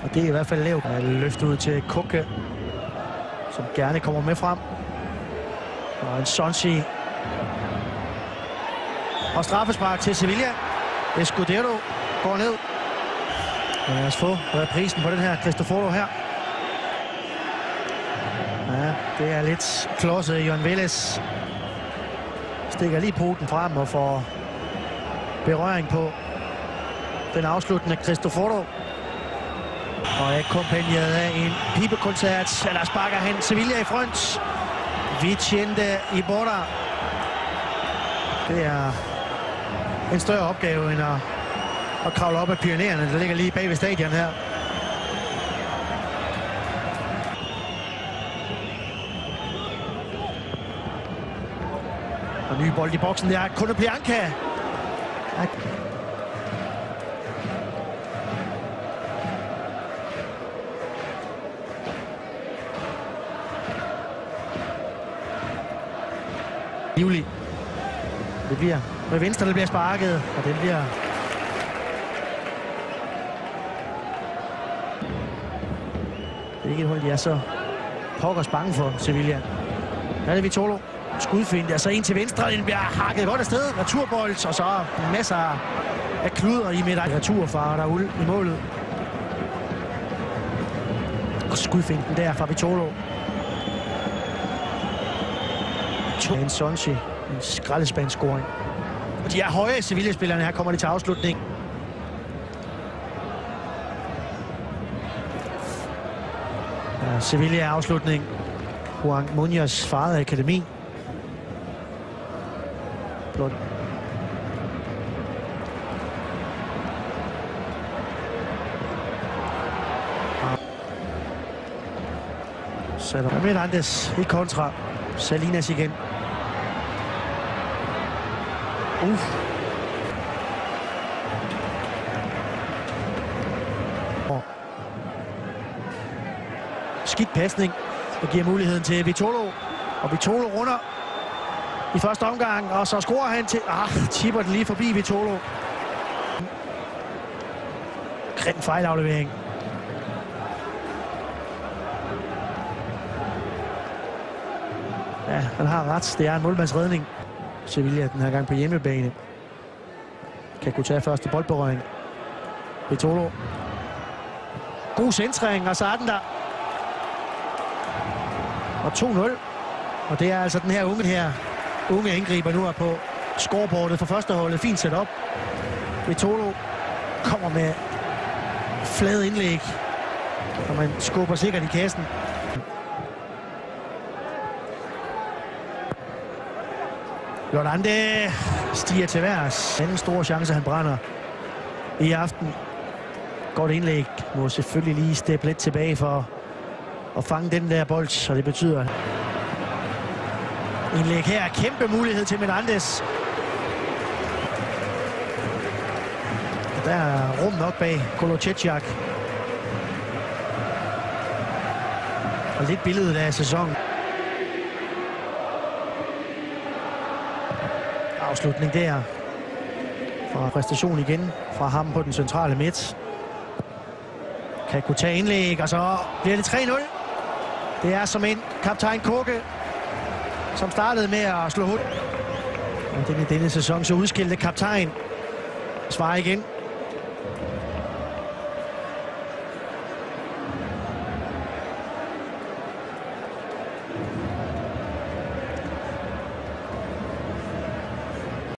Og det er i hvert fald lavt. Løft ud til Koke, som gerne kommer med frem. Og en Sonsi. Og straffespark til Sevilla. Escudero går ned. Og lad os få reprisen på den her Cristoforo her. Ja, det er lidt klodset. Jon Vélez stikker lige poten frem og får berøring på den afsluttende Cristoforo. Og akkompagneret af en pibekoncert, eller sparker han Sevilla i front. Vicente Iborra. Det er en større opgave end at kravle op ad Pyrenæerne, der ligger lige bag ved stadion her. Og ny bold i boksen, det er Konoplyanka. Livlig. Det bliver med venstre, der bliver sparket, og den bliver... Det er ikke et hold, de er så pokkers bange for, Sevilla. Der er det Vitolo. Skudfint, altså en til venstre, den bliver hakket godt afsted. Returbold, og så masser af kluder i midt. Returfar derude i målet. Og skudfinten der fra Vitolo. En Sonsi, en skraldespandsscoring. Og de er høje, Sevilla-spillerne. Her kommer de til afslutning. Ja, Sevilla-afslutning. Juan Munoz faret af akademi. Blot. Sætter Hernandez i kontra. Salinas igen. Skidt pasning, og giver muligheden til Vitolo. Og Vitolo runder i første omgang, og så scorer han til... tipper den lige forbi Vitolo. Grim fejlaflevering. Ja, han har ret. Det er en målmandsredning. Sevilla den her gang på hjemmebane. Kan kunne tage første boldberøring. Vitolo. God centring, og så er den der. Og 2-0. Og det er altså den her unge angriber nu er på scoreboardet for førsteholdet. Fint sat op. Vitolo kommer med flade indlæg. Og man skubber sikkert i kassen. Lorande stiger til værs. Den store chance, han brænder i aften. Godt indlæg. Må selvfølgelig lige steppe lidt tilbage for at fange den der bold, så det betyder indlæg her. Kæmpe mulighed til Menandes. Der er rum nok bag Kolocecjak. Og lidt billedet af sæsonen. Afslutning der. Fra præstation igen fra ham på den centrale midt. Kan kunne tage indlæg, og så bliver det 3-0. Det er som en kaptajn Koke, som startede med at slå hul. Og denne sæson så udskilte kaptajn. Svarer igen.